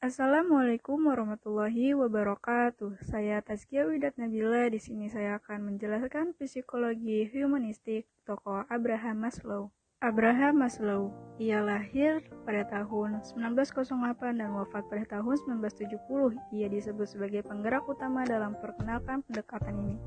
Assalamualaikum warahmatullahi wabarakatuh. Saya Tazkia Widat Nabila. Di sini saya akan menjelaskan psikologi humanistik tokoh Abraham Maslow. Abraham Maslow, ia lahir pada tahun 1908 dan wafat pada tahun 1970. Ia disebut sebagai penggerak utama dalam perkenalkan pendekatan ini.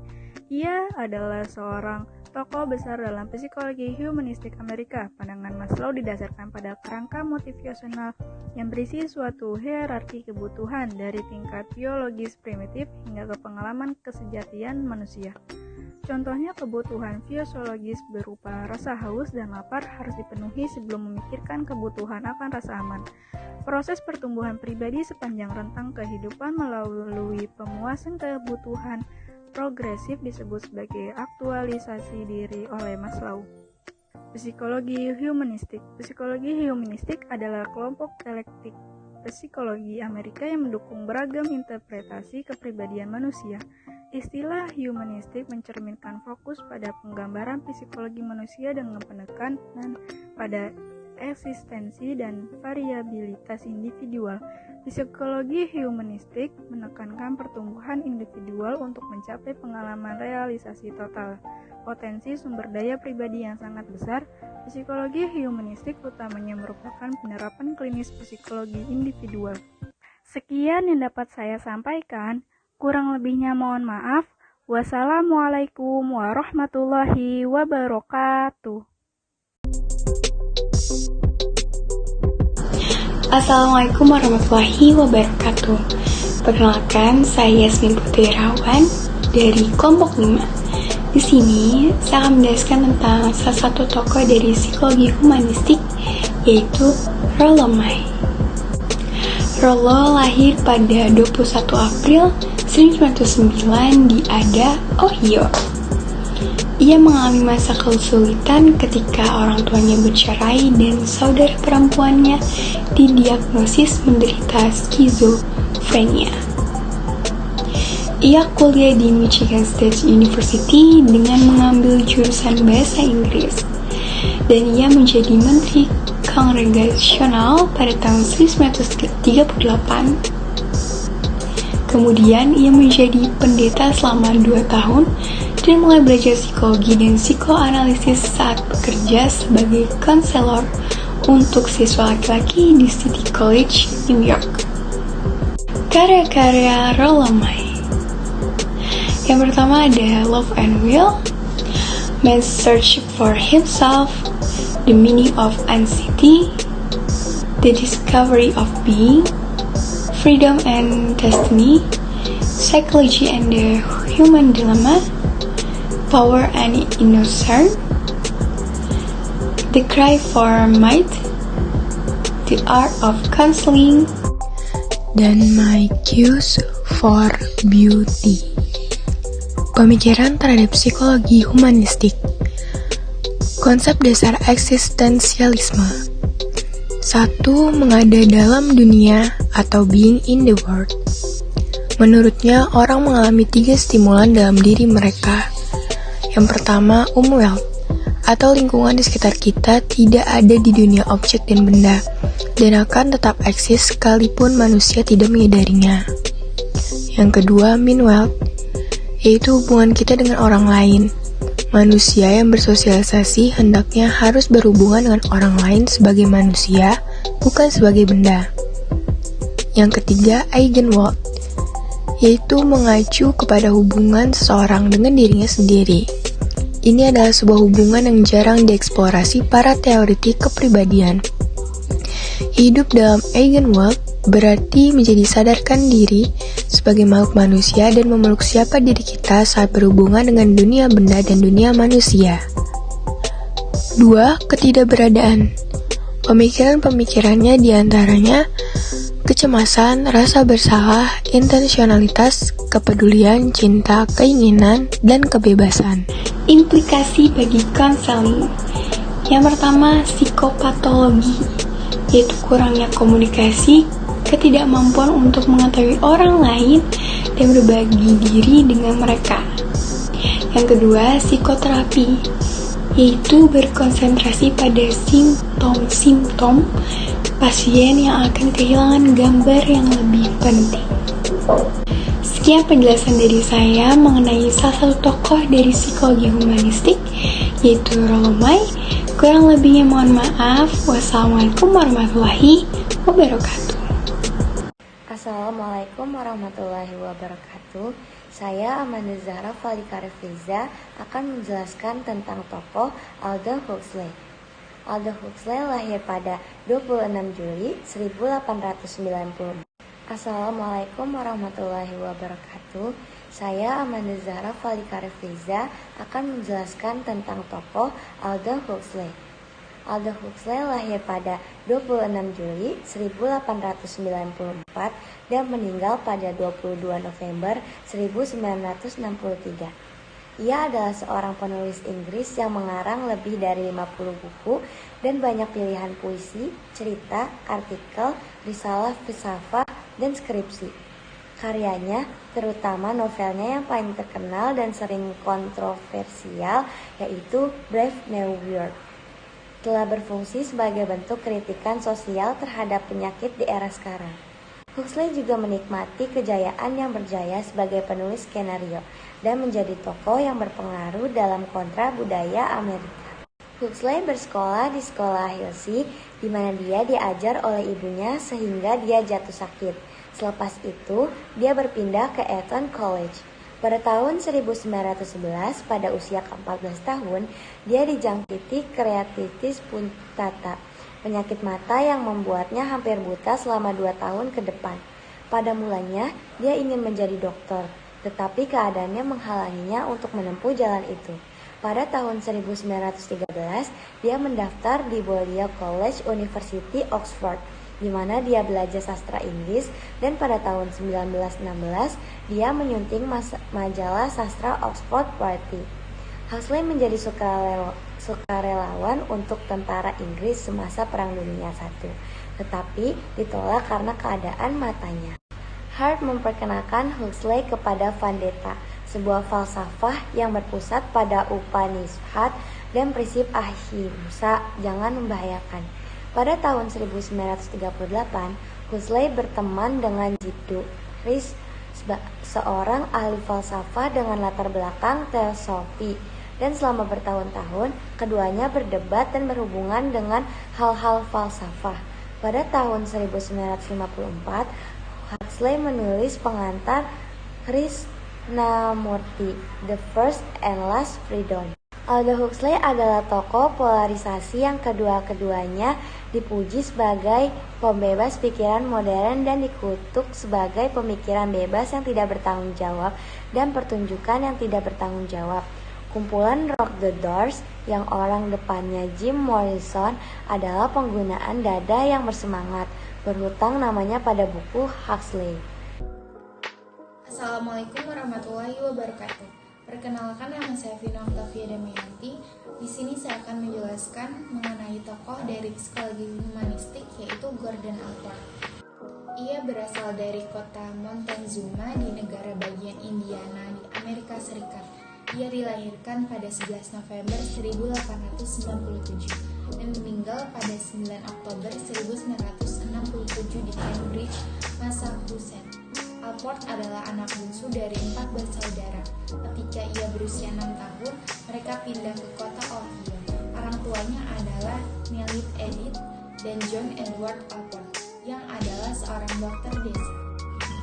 Ia adalah seorang tokoh besar dalam psikologi humanistik Amerika. Pandangan Maslow didasarkan pada kerangka motivasional yang berisi suatu hierarki kebutuhan dari tingkat biologis primitif hingga ke pengalaman kesejatian manusia. Contohnya kebutuhan fisiologis berupa rasa haus dan lapar harus dipenuhi sebelum memikirkan kebutuhan akan rasa aman. Proses pertumbuhan pribadi sepanjang rentang kehidupan melalui pemuasan kebutuhan progresif disebut sebagai aktualisasi diri oleh Maslow. Psikologi humanistik. Psikologi humanistik adalah kelompok teoretik psikologi Amerika yang mendukung beragam interpretasi kepribadian manusia. Istilah humanistik mencerminkan fokus pada penggambaran psikologi manusia dengan penekanan pada eksistensi dan variabilitas individual. Psikologi humanistik menekankan pertumbuhan individual untuk mencapai pengalaman realisasi total. Potensi sumber daya pribadi yang sangat besar. Psikologi humanistik utamanya merupakan penerapan klinis psikologi individual. Sekian yang dapat saya sampaikan. Kurang lebihnya mohon maaf. Wassalamualaikum warahmatullahi wabarakatuh. Assalamualaikum warahmatullahi wabarakatuh. Perkenalkan, saya Yasmin Putri Irawan dari kelompok 5. Di sini saya akan menjelaskan tentang salah satu tokoh dari psikologi humanistik, yaitu Rollo May. Rollo lahir pada 21 April 1909 di Ada, Ohio. Ia mengalami masa kesulitan ketika orang tuanya bercerai dan saudara perempuannya didiagnosis menderita skizofrenia. Ia kuliah di Michigan State University dengan mengambil jurusan bahasa Inggris, dan ia menjadi menteri kongregasional pada tahun 1938. Kemudian ia menjadi pendeta selama 2 tahun dan mulai belajar psikologi dan psikoanalisis saat bekerja sebagai konselor untuk siswa laki-laki di City College, New York. Karya-karya Rollo May. Yang pertama ada Love and Will, Man's Search for Himself, The Meaning of Anxiety, The Discovery of Being, Freedom and Destiny, Psychology and the Human Dilemma, Power and Innocence, The Cry for Might, The Art of Counseling, dan My Quest for Beauty. Pemikiran terhadap psikologi humanistik. Konsep dasar eksistensialisme. 1. Mengada dalam dunia atau being in the world. Menurutnya, orang mengalami 3 stimulan dalam diri mereka. Yang pertama, wealth, atau lingkungan di sekitar kita tidak ada di dunia objek dan benda, dan akan tetap eksis sekalipun manusia tidak menyadarinya. Yang kedua, wealth, yaitu hubungan kita dengan orang lain. Manusia yang bersosialisasi hendaknya harus berhubungan dengan orang lain sebagai manusia, bukan sebagai benda. Yang ketiga, eigenwelt, yaitu mengacu kepada hubungan seseorang dengan dirinya sendiri. Ini adalah sebuah hubungan yang jarang dieksplorasi para teoretik kepribadian. Hidup dalam eigenwelt berarti menjadi sadarkan diri sebagai makhluk manusia dan memeluk siapa diri kita saat berhubungan dengan dunia benda dan dunia manusia. 2. Ketidakberadaan. Pemikiran-pemikirannya diantaranya kecemasan, rasa bersalah, intensionalitas, kepedulian, cinta, keinginan, dan kebebasan. Implikasi bagi konseling. Yang pertama, psikopatologi, yaitu kurangnya komunikasi, ketidakmampuan untuk mengetahui orang lain, dan berbagi diri dengan mereka. Yang kedua, psikoterapi, yaitu berkonsentrasi pada simptom-simptom pasien yang akan kehilangan gambar yang lebih penting. Sekian penjelasan dari saya mengenai salah satu tokoh dari psikologi humanistik, yaitu Rollo May. Kurang lebihnya mohon maaf. Wassalamualaikum warahmatullahi wabarakatuh. Assalamualaikum warahmatullahi wabarakatuh. Saya Amanda Zahra Fadika Refliza akan menjelaskan tentang tokoh Aldous Huxley. Aldous Huxley lahir pada 26 Juli 1894. Assalamualaikum warahmatullahi wabarakatuh. Saya Amanda Zahra Fadika Refliza akan menjelaskan tentang tokoh Aldous Huxley. Aldous Huxley lahir pada 26 Juli 1894 dan meninggal pada 22 November 1963. Ia adalah seorang penulis Inggris yang mengarang lebih dari 50 buku dan banyak pilihan puisi, cerita, artikel, risalah filsafat, dan skripsi. Karyanya, terutama novelnya yang paling terkenal dan sering kontroversial, yaitu Brave New World, telah berfungsi sebagai bentuk kritikan sosial terhadap penyakit di era sekarang. Huxley juga menikmati kejayaan yang berjaya sebagai penulis skenario dan menjadi tokoh yang berpengaruh dalam kontra budaya Amerika. Huxley bersekolah di sekolah Hilsey, di mana dia diajar oleh ibunya sehingga dia jatuh sakit. Selepas itu, dia berpindah ke Eton College. Pada tahun 1911, pada usia ke-14 tahun, dia dijangkiti keratitis punctata, penyakit mata yang membuatnya hampir buta selama 2 tahun ke depan. Pada mulanya, dia ingin menjadi dokter, tetapi keadaannya menghalanginya untuk menempuh jalan itu. Pada tahun 1913, dia mendaftar di Balliol College, University Oxford, di mana dia belajar sastra Inggris, dan pada tahun 1916 dia menyunting majalah sastra Oxford Party. Huxley menjadi sukarelawan untuk tentara Inggris semasa Perang Dunia I, tetapi ditolak karena keadaan matanya. Hart memperkenalkan Huxley kepada Vendetta, sebuah falsafah yang berpusat pada Upanishad dan prinsip ahimsa, jangan membahayakan. Pada tahun 1938, Huxley berteman dengan Jiddu Ries, seorang ahli falsafah dengan latar belakang teosofi, dan selama bertahun-tahun keduanya berdebat dan berhubungan dengan hal-hal falsafah. Pada tahun 1954, Huxley menulis pengantar Krishnamurti, The First and Last Freedom. Aldous Huxley adalah tokoh polarisasi yang kedua-keduanya dipuji sebagai pembebas pikiran modern dan dikutuk sebagai pemikiran bebas yang tidak bertanggung jawab dan pertunjukan yang tidak bertanggung jawab. Kumpulan Rock the Doors yang orang depannya Jim Morrison adalah penggunaan dada yang bersemangat, berhutang namanya pada buku Huxley. Assalamualaikum warahmatullahi wabarakatuh. Perkenalkan, nama saya Vina Octavia Damayanti. Di sini saya akan menjelaskan mengenai tokoh dari psikologi humanistik, yaitu Gordon Allport. Ia berasal dari kota Montezuma di negara bagian Indiana di Amerika Serikat. Ia dilahirkan pada 11 November 1897 dan meninggal pada 9 Oktober 1967 di Cambridge, Massachusetts. Allport adalah anak bungsu dari 4 bersaudara. Ketika ia berusia 6 tahun, mereka pindah ke kota Ohio. Orang tuanya adalah Nellie Edith dan John Edward Allport, yang adalah seorang dokter desa.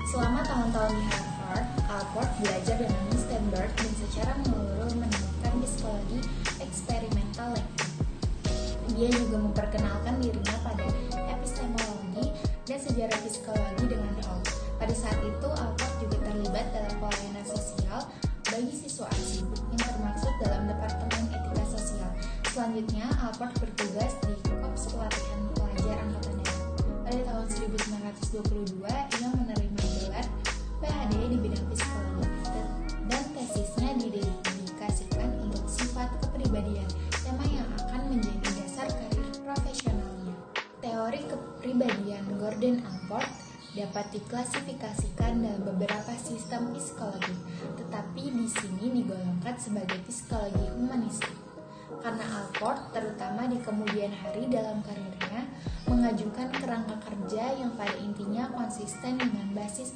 Selama tahun-tahun di Harvard, Allport belajar dengan Stanford dan secara menyeluruh menemukan psikologi eksperimental lektif. Dia juga memperkenalkan dirinya pada epistemologi dan sejarah psikologi dengan Hall. Pada saat itu, Allport juga terlibat dalam pelayanan sosial bagi siswa asing yang termaksud dalam Departemen Etika Sosial. Selanjutnya, Allport bertugas di Korps Pelatihan Pelajar Angkatan Darat. Pada tahun 1922, ia menerima gelar PhD di bidang psikologi dan tesisnya didedikasikan untuk sifat kepribadian, tema yang akan menjadi dasar karir profesionalnya. Teori kepribadian Gordon Allport dapat diklasifikasikan dalam beberapa sistem psikologi, tetapi di sini digolongkan sebagai psikologi humanistik. Karena Allport, terutama di kemudian hari dalam karirnya, mengajukan kerangka kerja yang pada intinya konsisten dengan basis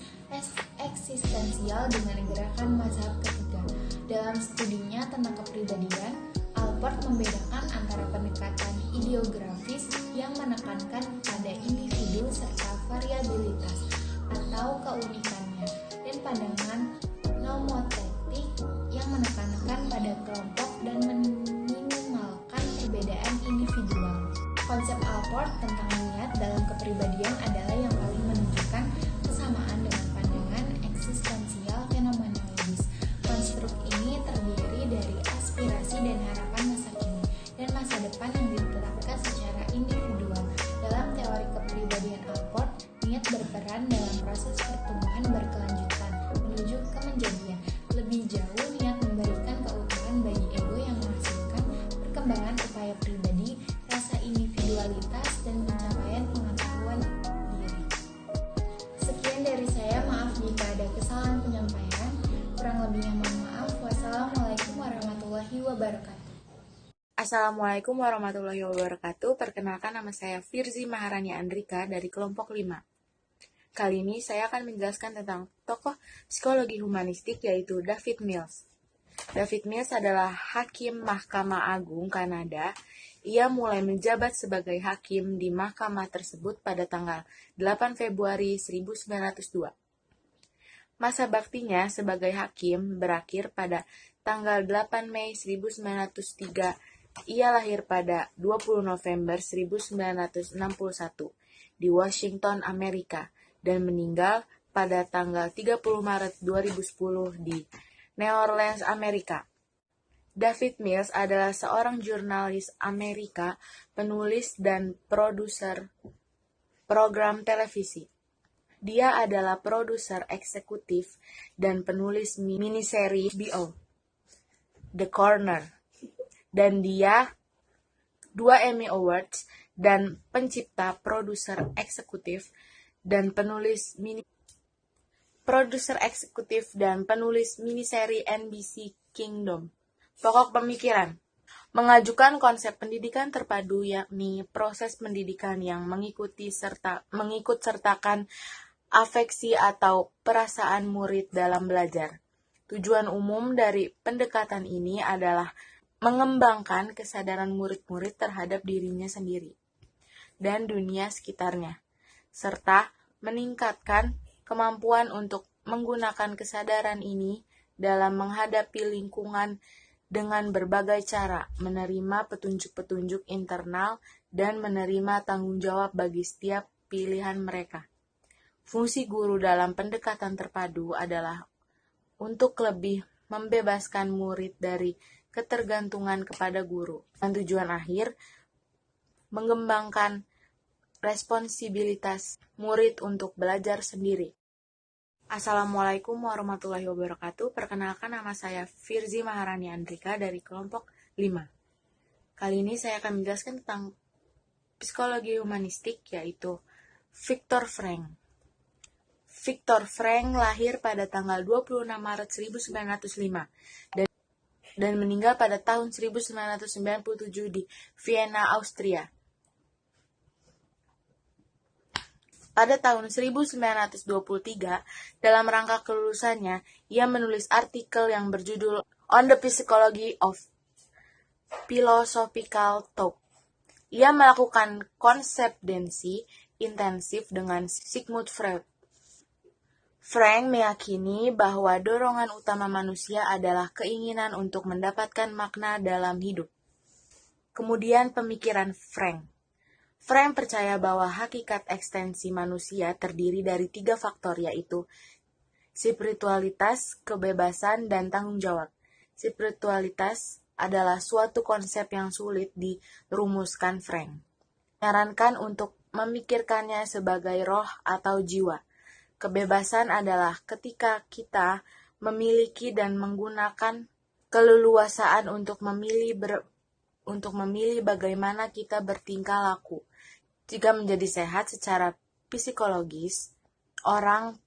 eksistensial dengan gerakan mazhab ketiga. Dalam studinya tentang kepribadian, Allport membedakan antara pendekatan ideografis yang menekankan pada individu serta variabilitas atau keunikannya, dan pandangan nomotetik yang menekankan pada kelompok dan meminimalkan perbedaan individual. Konsep Allport tentang niat dalam kepribadian adalah yang paling menunjukkan kesamaan dengan pandangan eksistensial fenomenologis. Konstruk ini terdiri dari aspirasi dan harapan masa kini dan masa depan yang ditetapkan secara individual. Dalam teori kepribadian Allport, niat berperan dalam proses pertumbuhan berkelanjutan menuju kemenjadian. Lebih jauh, niat memberikan keutuhan bagi ego yang menghasilkan perkembangan upaya pribadi, rasa individualitas, dan pencapaian pengetahuan diri. Sekian dari saya, maaf jika ada kesalahan penyampaian. Kurang lebihnya mohon maaf. Wassalamualaikum warahmatullahi wabarakatuh. Assalamualaikum warahmatullahi wabarakatuh. Perkenalkan, nama saya Firzi Maharani Andrika dari kelompok 5. Kali ini saya akan menjelaskan tentang tokoh psikologi humanistik yaitu David Mills. David Mills adalah hakim Mahkamah Agung Kanada. Ia mulai menjabat sebagai hakim di mahkamah tersebut pada tanggal 8 Februari 1902. Masa baktinya sebagai hakim berakhir pada tanggal 8 Mei 1903. Ia lahir pada 20 November 1961 di Washington, Amerika, dan meninggal pada tanggal 30 Maret 2010 di New Orleans, Amerika. David Mills adalah seorang jurnalis Amerika, penulis dan produser program televisi. Dia adalah produser eksekutif dan penulis miniseri HBO, The Corner, dan dia 2 Emmy Awards dan pencipta, produser eksekutif dan penulis miniseri NBC Kingdom. Pokok pemikiran: mengajukan konsep pendidikan terpadu, yakni proses pendidikan yang mengikut sertakan afeksi atau perasaan murid dalam belajar. Tujuan umum dari pendekatan ini adalah mengembangkan kesadaran murid-murid terhadap dirinya sendiri dan dunia sekitarnya, serta meningkatkan kemampuan untuk menggunakan kesadaran ini dalam menghadapi lingkungan dengan berbagai cara, menerima petunjuk-petunjuk internal, dan menerima tanggung jawab bagi setiap pilihan mereka. Fungsi guru dalam pendekatan terpadu adalah untuk lebih membebaskan murid dari ketergantungan kepada guru, dan tujuan akhir mengembangkan responsibilitas murid untuk belajar sendiri. Assalamualaikum warahmatullahi wabarakatuh. Perkenalkan, nama saya Firzi Maharani Andrika dari kelompok 5. Kali ini saya akan menjelaskan tentang psikologi humanistik, yaitu Viktor Frankl. Viktor Frankl lahir pada tanggal 26 Maret 1905 dan meninggal pada tahun 1997 di Vienna, Austria. Pada tahun 1923, dalam rangka kelulusannya, ia menulis artikel yang berjudul On the Psychology of Philosophical Thought. Ia melakukan konsepdensi intensif dengan Sigmund Freud. Frankl meyakini bahwa dorongan utama manusia adalah keinginan untuk mendapatkan makna dalam hidup. Kemudian pemikiran Frankl percaya bahwa hakikat ekstensi manusia terdiri dari 3 faktor, yaitu spiritualitas, kebebasan, dan tanggung jawab. Spiritualitas adalah suatu konsep yang sulit dirumuskan. Frankl menyarankan untuk memikirkannya sebagai roh atau jiwa. Kebebasan adalah ketika kita memiliki dan menggunakan keleluasaan untuk memilih bagaimana kita bertingkah laku. Jika menjadi sehat secara psikologis, orang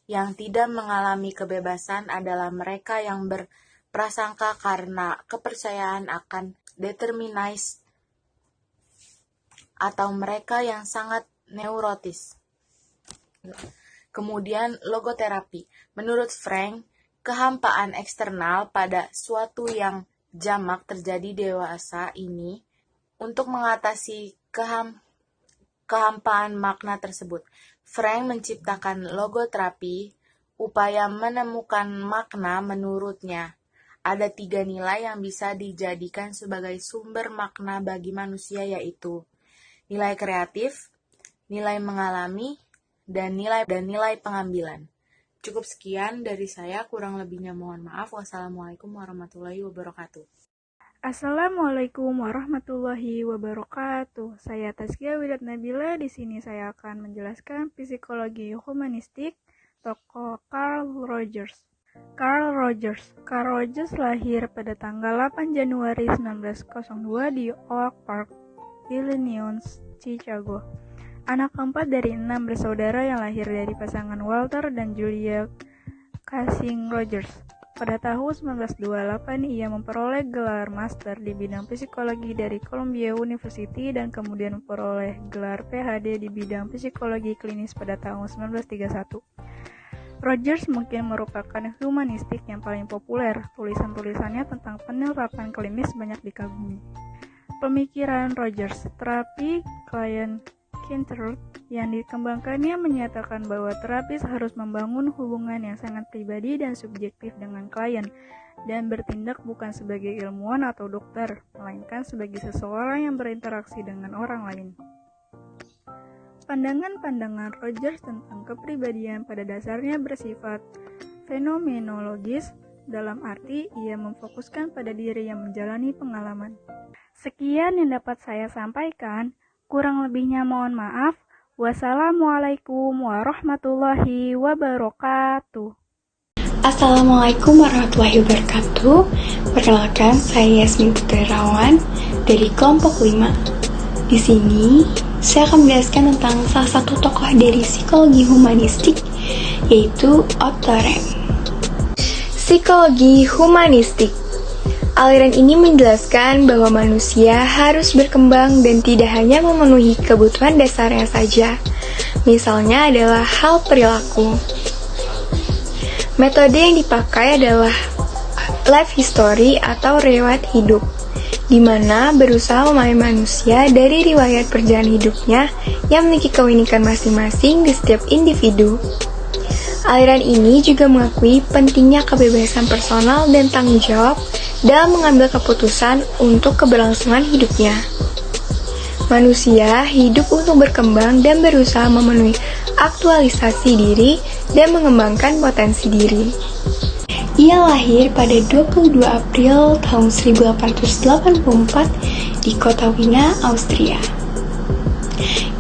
yang tidak mengalami kebebasan adalah mereka yang berprasangka karena kepercayaan akan atau mereka yang sangat neurotis. Kemudian logoterapi. Menurut Frank, kehampaan eksternal pada suatu yang jamak terjadi dewasa ini untuk mengatasi kehampaan makna tersebut. Frank menciptakan logoterapi, upaya menemukan makna menurutnya. Ada 3 nilai yang bisa dijadikan sebagai sumber makna bagi manusia, yaitu nilai kreatif, nilai mengalami, dan nilai pengambilan. Cukup sekian dari saya, kurang lebihnya mohon maaf. Wassalamualaikum warahmatullahi wabarakatuh. Assalamualaikum warahmatullahi wabarakatuh. Saya Tazkia Widat Nabila. Di sini saya akan menjelaskan psikologi humanistik tokoh Carl Rogers. Carl Rogers lahir pada tanggal 8 Januari 1902 di Oak Park, Illinois, Chicago. Anak keempat dari 6 bersaudara yang lahir dari pasangan Walter dan Julia Cushing Rogers. Pada tahun 1928, ia memperoleh gelar master di bidang psikologi dari Columbia University dan kemudian memperoleh gelar PhD di bidang psikologi klinis pada tahun 1931. Rogers mungkin merupakan humanistik yang paling populer. Tulisan-tulisannya tentang penerapan klinis banyak dikagumi. Pemikiran Rogers, terapi klien Kinter yang dikembangkannya menyatakan bahwa terapis harus membangun hubungan yang sangat pribadi dan subjektif dengan klien dan bertindak bukan sebagai ilmuwan atau dokter, melainkan sebagai seseorang yang berinteraksi dengan orang lain. Pandangan-pandangan Rogers tentang kepribadian pada dasarnya bersifat fenomenologis, dalam arti ia memfokuskan pada diri yang menjalani pengalaman. Sekian yang dapat saya sampaikan. Kurang lebihnya mohon maaf. Wassalamualaikum warahmatullahi wabarakatuh. Assalamualaikum warahmatullahi wabarakatuh. Perkenalkan, saya Yasmin Putrawan dari kelompok 5. Di sini, saya akan menjelaskan tentang salah satu tokoh dari psikologi humanistik, yaitu Otto Rank. Psikologi humanistik. Aliran ini menjelaskan bahwa manusia harus berkembang dan tidak hanya memenuhi kebutuhan dasarnya saja. Misalnya adalah hal perilaku. Metode yang dipakai adalah life history atau riwayat hidup, di mana berusaha memahami manusia dari riwayat perjalanan hidupnya yang memiliki keunikan masing-masing di setiap individu. Aliran ini juga mengakui pentingnya kebebasan personal dan tanggung jawab dalam mengambil keputusan untuk keberlangsungan hidupnya. Manusia hidup untuk berkembang dan berusaha memenuhi aktualisasi diri dan mengembangkan potensi diri. Ia lahir pada 22 April tahun 1884 di kota Wina, Austria.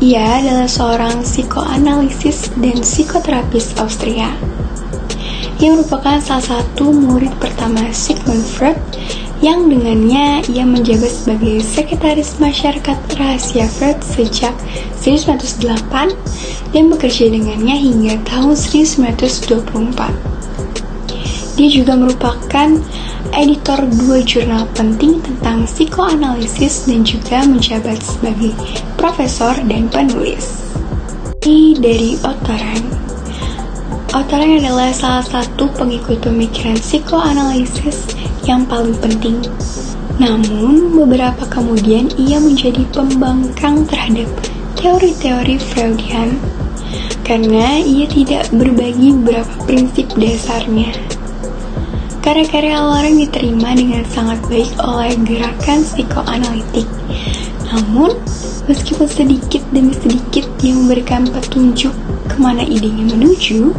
Ia adalah seorang psikoanalisis dan psikoterapis Austria yang merupakan salah satu murid pertama Sigmund Freud, yang dengannya ia menjabat sebagai sekretaris masyarakat rahasia Freud sejak 1908 dan bekerja dengannya hingga tahun 1924. Dia juga merupakan editor 2 jurnal penting tentang psikoanalisis dan juga menjabat sebagai profesor dan penulis. Dari Otto Rank. Otto Rank adalah salah satu pengikut pemikiran psikoanalisis yang paling penting. Namun, beberapa kemudian ia menjadi pembangkang terhadap teori-teori Freudian karena ia tidak berbagi beberapa prinsip dasarnya. Karya-karya Rank diterima dengan sangat baik oleh gerakan psikoanalitik. Namun, meskipun sedikit demi sedikit dia memberikan petunjuk kemana idenya menuju,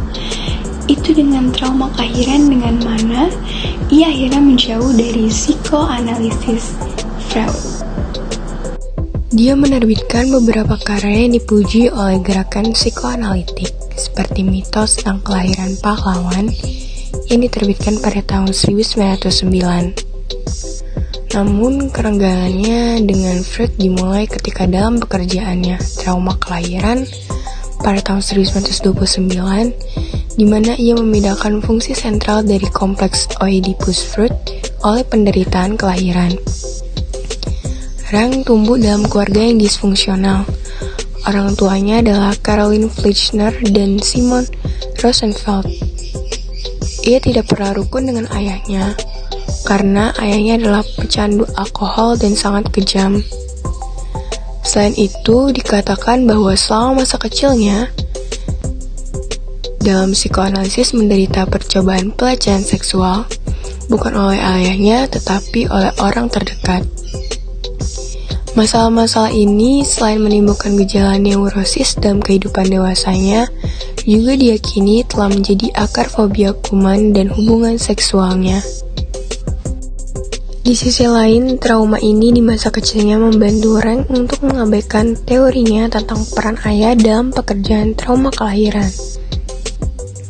itu dengan trauma kelahiran dengan mana ia akhirnya menjauh dari psikoanalisis Freud. Dia menerbitkan beberapa karya yang dipuji oleh gerakan psikoanalitik, seperti mitos tentang kelahiran pahlawan yang diterbitkan pada tahun 1909. Namun, kerenggangannya dengan Freud dimulai ketika dalam pekerjaannya Trauma Kelahiran pada tahun 1929, di mana ia membedakan fungsi sentral dari kompleks Oedipus Freud oleh penderitaan kelahiran. Rank tumbuh dalam keluarga yang disfungsional. Orang tuanya adalah Caroline Fleischner dan Simon Rosenfeld. Ia tidak pernah rukun dengan ayahnya, karena ayahnya adalah pecandu alkohol dan sangat kejam. Selain itu, dikatakan bahwa selama masa kecilnya, dalam psikoanalisis menderita percobaan pelecehan seksual, bukan oleh ayahnya, tetapi oleh orang terdekat. Masalah-masalah ini selain menimbulkan gejala neurosis dalam kehidupan dewasanya, juga diyakini telah menjadi akar fobia kuman dan hubungan seksualnya. Di sisi lain, trauma ini di masa kecilnya membantu Rank untuk mengabaikan teorinya tentang peran ayah dalam pekerjaan trauma kelahiran.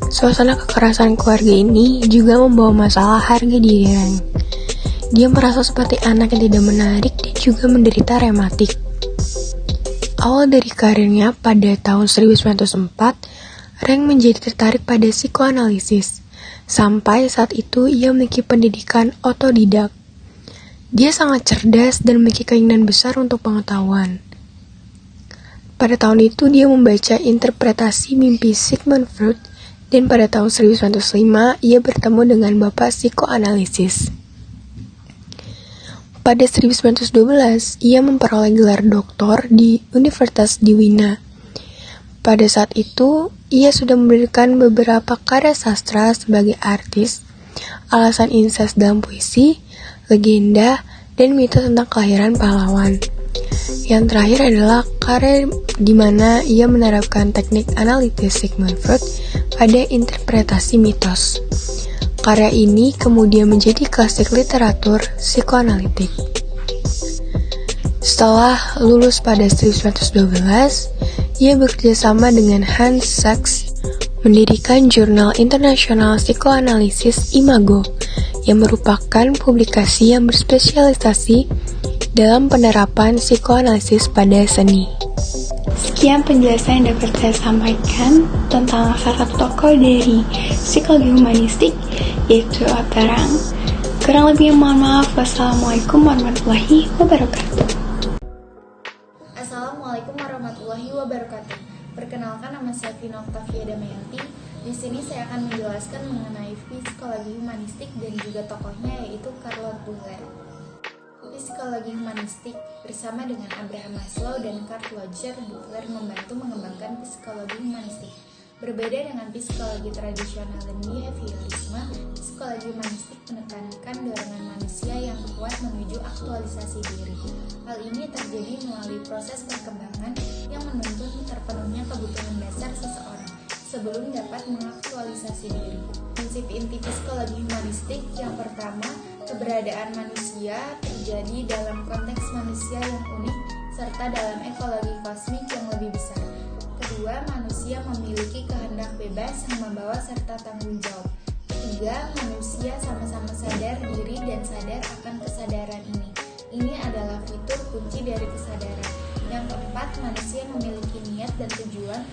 Suasana kekerasan keluarga ini juga membawa masalah harga diri Rank. Dia merasa seperti anak yang tidak menarik dan juga menderita rematik. Awal dari karirnya pada tahun 1904, Rank menjadi tertarik pada psikoanalisis. Sampai saat itu ia memiliki pendidikan otodidak. Dia sangat cerdas dan memiliki keinginan besar untuk pengetahuan. Pada tahun itu dia membaca interpretasi mimpi Sigmund Freud, dan pada tahun 1905 ia bertemu dengan bapak psikoanalisis. Pada 1912 ia memperoleh gelar doktor di Universitas di Wina. Pada saat itu ia sudah memberikan beberapa karya sastra sebagai artis, alasan incest dalam puisi, legenda, dan mitos tentang kelahiran pahlawan. Yang terakhir adalah karya di mana ia menerapkan teknik analitis Sigmund Freud pada interpretasi mitos. Karya ini kemudian menjadi klasik literatur psikoanalitik. Setelah lulus pada 1912, ia bekerja sama dengan Hans Sachs mendirikan jurnal internasional psikoanalisis Imago, yang merupakan publikasi yang berspesialisasi dalam penerapan psikoanalisis pada seni. Sekian penjelasan yang dapat saya sampaikan tentang salah satu tokoh dari psikologi humanistik, yaitu Abraham. Kurang lebihnya mohon maaf. Wassalamualaikum warahmatullahi wabarakatuh. Assalamualaikum warahmatullahi wabarakatuh. Perkenalkan, nama saya Vina Octavia Damayanti. Di sini saya akan menjelaskan mengenai psikologi humanistik dan juga tokohnya, yaitu Charlotte Buller. Psikologi humanistik bersama dengan Abraham Maslow dan Carl Roger Buller membantu mengembangkan psikologi humanistik. Berbeda dengan psikologi tradisional dan behaviorisme, psikologi humanistik menekankan dorongan manusia yang kuat menuju aktualisasi diri. Hal ini terjadi melalui proses perkembangan yang menuntut terpenuhnya kebutuhan dasar seseorang sebelum dapat mengaktualisasi diri. Prinsip inti psikologi humanistik yang pertama, keberadaan manusia terjadi dalam konteks manusia yang unik serta dalam ekologi kosmik yang lebih besar. Kedua, manusia memiliki kehendak bebas yang membawa serta tanggung jawab. Ketiga, manusia sama-sama sadar diri dan sadar akan kesadaran ini. Ini adalah fitur kunci dari kesadaran. Yang keempat, manusia memiliki niat dan tujuan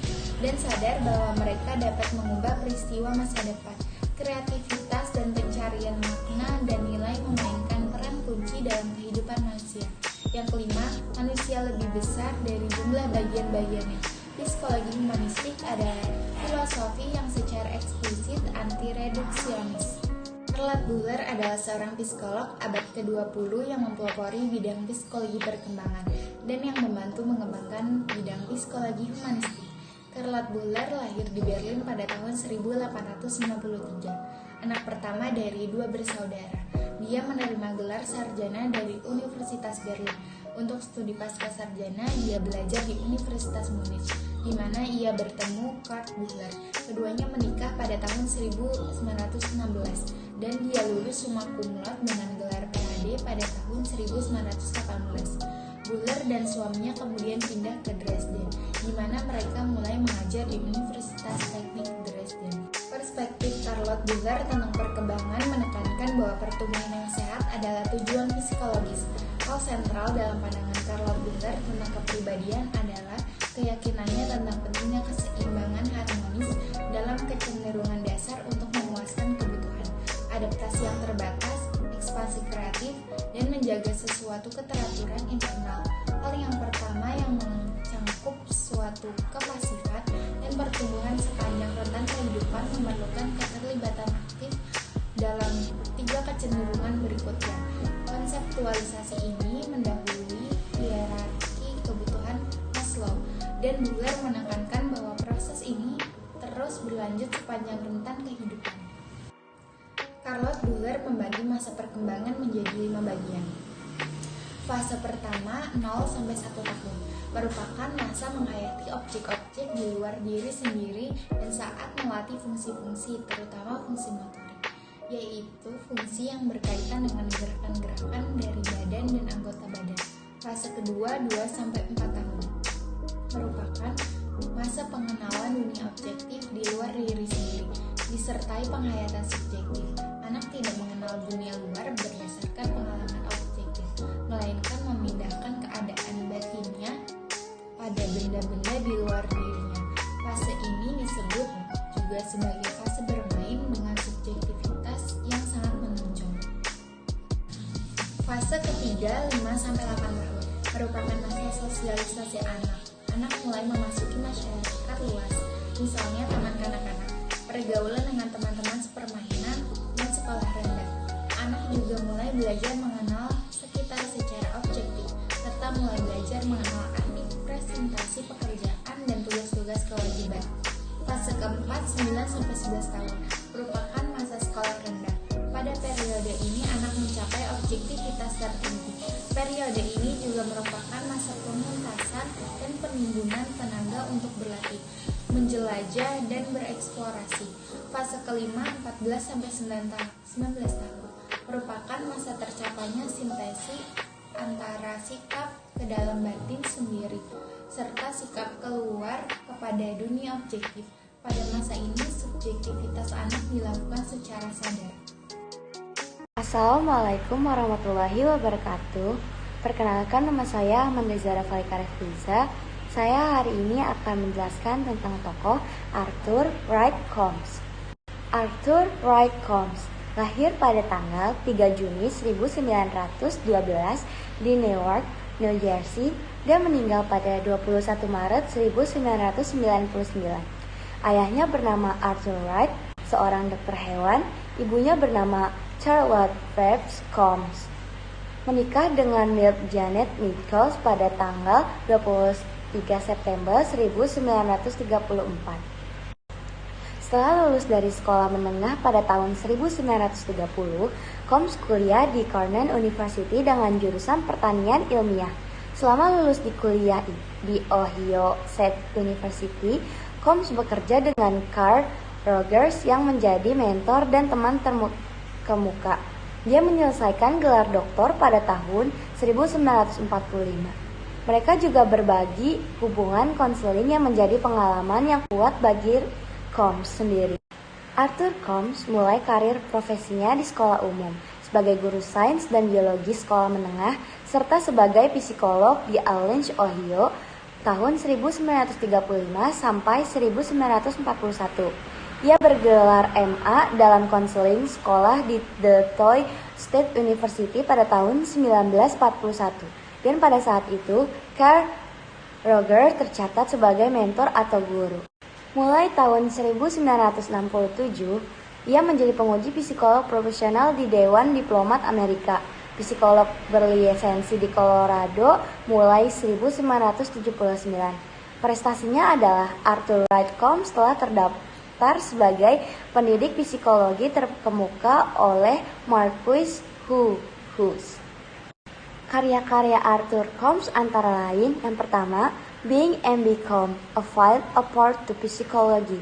dan sadar bahwa mereka dapat mengubah peristiwa masa depan. Kreativitas dan pencarian makna dan nilai memainkan peran kunci dalam kehidupan manusia. Yang kelima, manusia lebih besar dari jumlah bagian-bagiannya. Psikologi humanistik adalah filosofi yang secara eksplisit anti-reduksionis. Charlotte Buller adalah seorang psikolog abad ke-20 yang mempelopori bidang psikologi perkembangan dan yang membantu mengembangkan bidang psikologi humanistik. Charlotte Buller lahir di Berlin pada tahun 1893, anak pertama dari dua bersaudara. Dia menerima gelar sarjana dari Universitas Berlin. Untuk studi pasca sarjana, dia belajar di Universitas Munich, di mana ia bertemu Kurt Buller. Keduanya menikah pada tahun 1916 dan dia lulus summa cum laude dengan gelar PhD pada tahun 1918. Buller dan suaminya kemudian pindah ke Dresden, di mana mereka mulai mengajar di Universitas Teknik Dresden. Perspektif Charlotte Buller tentang perkembangan menekankan bahwa pertumbuhan yang sehat adalah tujuan psikologis. Hal sentral dalam pandangan Charlotte Buller tentang kepribadian adalah keyakinannya tentang pentingnya keseimbangan harmonis dalam kecenderungan dasar untuk memuaskan kebutuhan, adaptasi yang terbatas, ekspansi kreatif, dan menjaga sesuatu keteraturan internal. Hal yang pertama yang mencangkup suatu kepasifan dan pertumbuhan sepanjang rentan kehidupan memerlukan keterlibatan aktif dalam 3 kecenderungan berikutnya. Konseptualisasi ini mendahului hierarki kebutuhan Maslow, dan Buller menekankan bahwa proses ini terus berlanjut sepanjang rentan kehidupan. Charlotte Buller membagi masa perkembangan menjadi 5 bagian. Fase pertama 0-1 tahun merupakan masa menghayati objek-objek di luar diri sendiri dan saat melatih fungsi-fungsi, terutama fungsi motorik, yaitu fungsi yang berkaitan dengan gerakan-gerakan dari badan dan anggota badan. Fase kedua 2-4 tahun merupakan masa pengenalan dunia objektif di luar diri sendiri, disertai penghayatan subjektif. Anak tidak mengenal dunia luar berdasarkan pengalaman objektif, melainkan memindahkan keadaan batinnya pada benda-benda di luar dirinya. Fase ini disebut juga sebagai fase bermain dengan subjektivitas yang sangat menonjol. Fase ketiga 5-8 tahun merupakan masa sosialisasi anak. Anak mulai memasuki masyarakat luas, misalnya taman kanak-kanak, pergaulan dengan teman-teman sepermainan, dan sekolah rendah. Anak juga mulai belajar mengenal sekitar secara objektif, serta mulai belajar mengenal arti presentasi pekerjaan dan tugas-tugas kewajiban. Fase keempat 9-11 tahun merupakan masa sekolah rendah. Pada periode ini anak mencapai objektivitas tertinggi. Periode ini juga merupakan masa pementasan dan penimbunan tenaga untuk berlatih, menjelajah, dan bereksplorasi. Fase kelima 14-19 tahun merupakan masa tercapainya sintesi antara sikap ke dalam batin sendiri serta sikap keluar kepada dunia objektif. Pada masa ini subjektivitas anak dilakukan secara sadar. Assalamualaikum warahmatullahi wabarakatuh. Perkenalkan, nama saya Amanda Zara Falika Refliza. Saya hari ini akan menjelaskan tentang tokoh Arthur Wright Combs. Arthur Wright Combs lahir pada tanggal 3 Juni 1912 di Newark, New Jersey, dan meninggal pada 21 Maret 1999. Ayahnya bernama Arthur Wright, seorang dokter hewan. Ibunya bernama Charlotte Phelps Combs. Menikah dengan Milt Janet Nichols pada tanggal 23 September 1934. Setelah lulus dari sekolah menengah pada tahun 1930, Combs kuliah di Cornell University dengan jurusan pertanian ilmiah. Selama lulus di kuliah di Ohio State University, Combs bekerja dengan Carl Rogers yang menjadi mentor dan teman terkemuka. Dia menyelesaikan gelar doktor pada tahun 1945. Mereka juga berbagi hubungan konseling yang menjadi pengalaman yang kuat bagi Combs sendiri. Arthur Combs mulai karir profesinya di sekolah umum sebagai guru sains dan biologi sekolah menengah serta sebagai psikolog di Allen's, Ohio tahun 1935 sampai 1941. Ia bergelar MA dalam konseling sekolah di Detroit State University pada tahun 1941. Dan pada saat itu, Carl Rogers tercatat sebagai mentor atau guru. Mulai tahun 1967, ia menjadi penguji psikolog profesional di Dewan Diplomat Amerika. Psikolog berlisensi di Colorado mulai 1979. Prestasinya adalah Arthur Wright Combs telah terdaftar sebagai pendidik psikologi terkemuka oleh Marquis Hughes. Karya-karya Arthur Combs antara lain, yang pertama, Being and Become, A Field Apart to Psychology.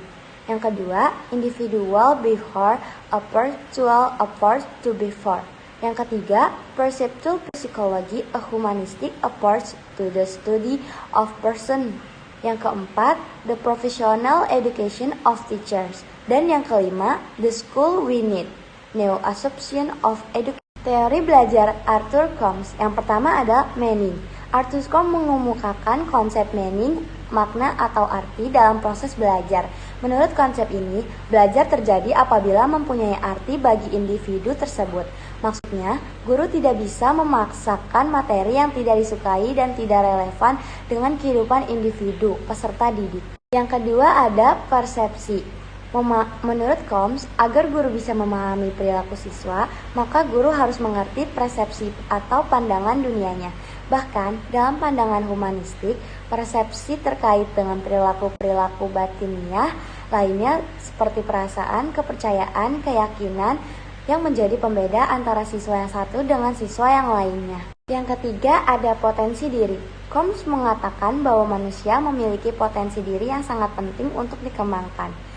Yang kedua, Individual Before, A Virtual Apart to Before. Yang ketiga, Perceptual Psychology, A Humanistic Approach to the Study of Person. Yang keempat, The Professional Education of Teachers. Dan yang kelima, The School We Need, New Assumption of Education. Teori belajar Arthur Combs. Yang pertama adalah meaning. Arthur Combs mengemukakan konsep meaning, makna atau arti dalam proses belajar. Menurut konsep ini, belajar terjadi apabila mempunyai arti bagi individu tersebut. Maksudnya, guru tidak bisa memaksakan materi yang tidak disukai dan tidak relevan dengan kehidupan individu peserta didik. Yang kedua ada persepsi. Menurut Combs, agar guru bisa memahami perilaku siswa, maka guru harus mengerti persepsi atau pandangan dunianya. Bahkan, dalam pandangan humanistik, persepsi terkait dengan perilaku-perilaku batiniah lainnya seperti perasaan, kepercayaan, keyakinan yang menjadi pembeda antara siswa yang satu dengan siswa yang lainnya. Yang ketiga ada potensi diri. Combs mengatakan bahwa manusia memiliki potensi diri yang sangat penting untuk dikembangkan.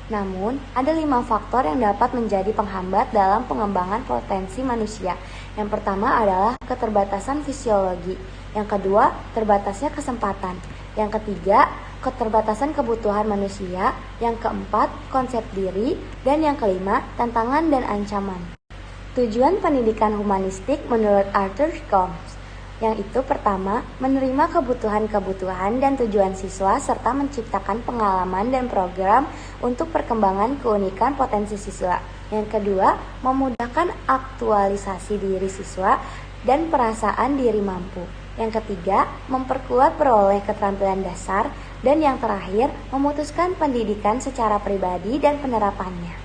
Namun, ada 5 faktor yang dapat menjadi penghambat dalam pengembangan potensi manusia. Yang pertama adalah keterbatasan fisiologi. Yang kedua, terbatasnya kesempatan. Yang ketiga, keterbatasan kebutuhan manusia. Yang keempat, konsep diri. Dan yang kelima, tantangan dan ancaman. Tujuan pendidikan humanistik menurut Arthur Combs, yang itu pertama, menerima kebutuhan-kebutuhan dan tujuan siswa serta menciptakan pengalaman dan program untuk perkembangan keunikan potensi siswa. Yang kedua, memudahkan aktualisasi diri siswa dan perasaan diri mampu. Yang ketiga, memperkuat peroleh keterampilan dasar. Dan yang terakhir, memutuskan pendidikan secara pribadi dan penerapannya.